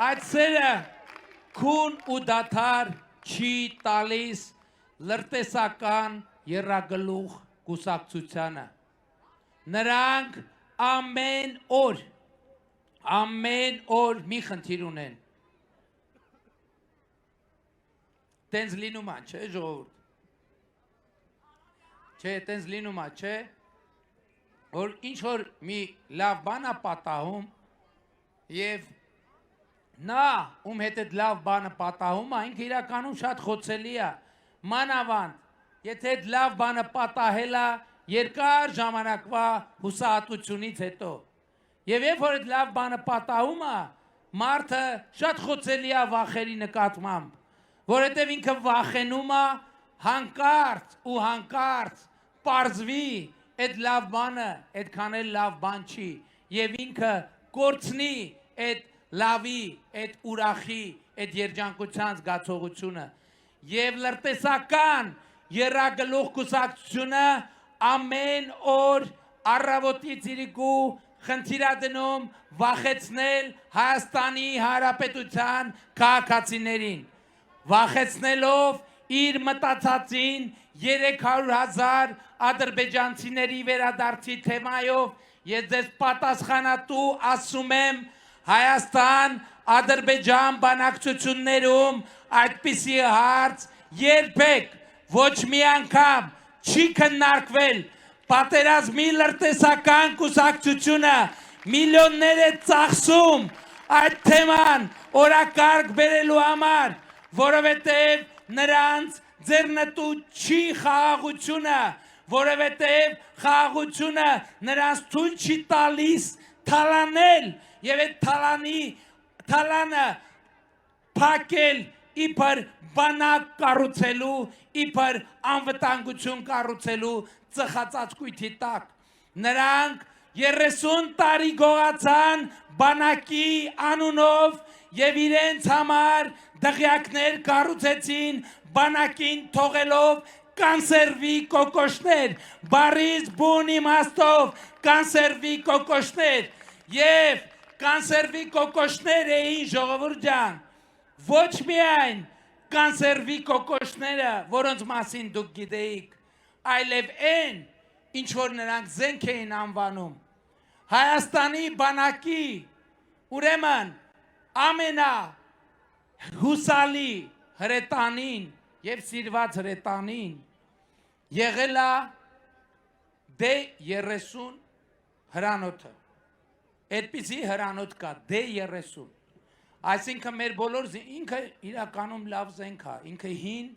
այդ սերը քուն ու դադար չի տալիս լրտեսական եռագլուխ կուսակցությանը։ Նրանք ամեն օր մի խնդիր ունեն։ Տենց լինում է, չէ, ժողովուրդ։ Չէ, տենց լինում է, չէ, որ ինչ որ մի լավ բան է պատահում եւ նա ում հետ այդ լավ բանը պատահում է, ինքը իրականում շատ խոցելի է։ Մանավանդ եթե այդ լավ բանը պատահել է երկար ժամանակվա հուսահատությունից հետո եւ երբ որ այդ լավ բանը պատահում է մարդը շատ խոցելի է վախերի նկատմամբ, որովհետեւ ինքը վախենում է հանկարծ պարզվի այդ լավ բանը այդքան էլ լավ բան չի եւ ինքը կորցնի այդ լավի, այդ ուրախի, այդ երջանկության զգացողությունը եւ լրտեսական եռագլուխ կուսակցությունը ամեն օր առավոտից իրիկու խնդիրադնում վախեցնել Հայաստանի Հանրապետության քաղաքացիներին, վախեցնելով իր մտածածին 300,000 ադրբեջանցիների վերադարձի թեմայով ես ձեզ պատասխանատու ասում եմ Հայաստան Ադրբեջան բանակցություններում այդպիսի հարց երբեք ոչ մի անգամ չի քննարկվել պատերազմի լրտեսական կուսակցությունը միլիոններ է ծախսում այդ թեման օրակարգ բերելու համար, որովհետև նրանց ձեռնտու չի խաղաղությունը, որովհետև խաղաղությունը նրանց թույլ չի տալիս թալանել եւ այդ թալանը փակել իբր բանակ կառուցելու, իբր անվտանգություն կառուցելու ծխածածկույթի տակ։ Նրանք 30 տարի գողացան բանակի անունով եւ իրենց համար դղյակներ կառուցեցին բանակին թողելով կանսերվի կոկոշներ, բարից բուն իմաստով կանսերվի կոկոշներ եւ կանսերվի կոկոշներ էին ժողովուրդ ջան, ոչ միայն կանսերվի կոկոշները, որոնց մասին դուք գիտեիք, այլև այն, ինչ որ նրանք զենք էին անվանում, Հայաստանի բանակի, ուրեմն ամենա հուսալի հրետանին եւ սիրված հրետանին եղել է D30 հրանոթը։ Այդպիսի հրանոթ կա D30։ Այսինքն մեր բոլոր ինքը իրականում լավ զենք է, ինքը հին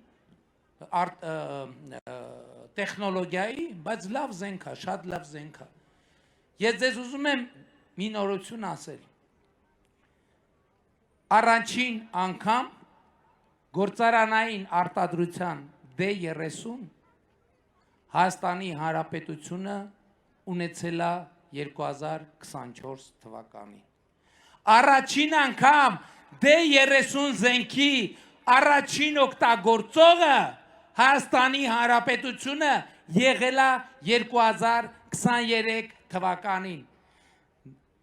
տեխնոլոգիայի, բայց լավ զենք է, շատ լավ զենք է։ Ես ձեզ ուզում եմ մի նորություն ասել։ Առաջին անգամ գործարանային արտադրության D30 Հայաստանի Հանրապետությունը ունեցել է 2024 թվականին։ Առաջին անգամ D30 զենքի առաջին օգտագործողը Հայաստանի Հանրապետությունը եղել է 2023 թվականին։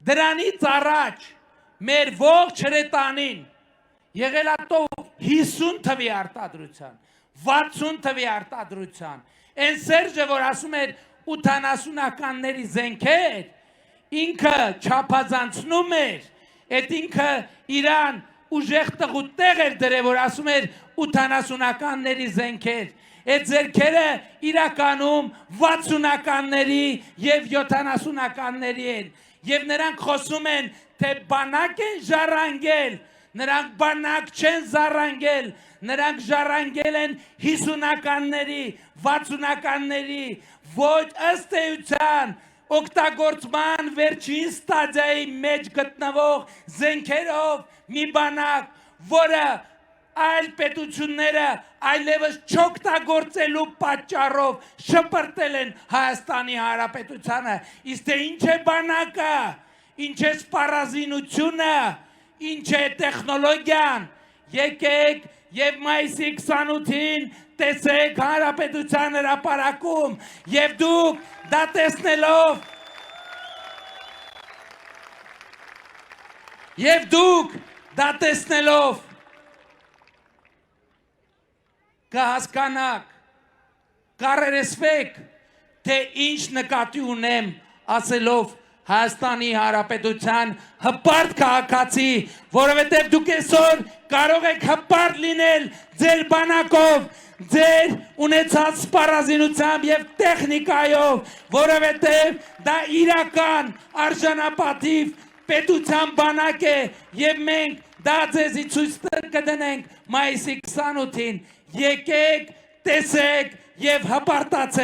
Դրանից առաջ մեր ողջ հրետանին եղել է 50 թվի արտադրության, 60 թվի արտադրության։ Այն Սերժը, որ ասում էր 80-ականների զենքեր, ինքը չափազանցնում էր, այդ ինքը իրան ուժեղ տղուտեղ էր դրել, որ ասում էր 80-ականների զենքեր, այդ զենքերը իրականում 60-ականների եւ 70-ականների են, եւ նրանք խոսում են, թե բանակ են ժառանգել, նրանք բանակ չեն ժառանգել, նրանք ժառանգել են 50-ականների, 60-ականների, ոչ ըստ էության օգտագործման վերջին ստադիայի մեջ գտնվող զենքերով մի բանակ, որը այլ պետությունները այլևս չօգտագործելու պատճառով շպրտել են Հայաստանի Հանրապետությանը, իսկ թե ինչ է բանակը, ինչ է սպառազինությունը, ինչ է տեխնոլոգիան, եկեք եւ մայիսի 28-ին տեսեք Հանրապետության հրապարակում եւ դուք դա տեսնելով եւ դուք դա տեսնելով կհասկանաք, կառերեսվեք, թե ինչ նկատի ունեմ ասելով Հայաստանի Հանրապետության հպարտ քաղաքացի, որովհետև դուք այսօր կարող եք հպարտ լինել ձեր բանակով, ձեր ունեցած սպառազինությամբ եւ տեխնիկայով, որովհետև դա իրական արժանապատիվ պետության բանակ է եւ մենք դա ձեզի ցույց կդնենք մայիսի 28-ին, եկեք, տեսեք եւ հպարտացեք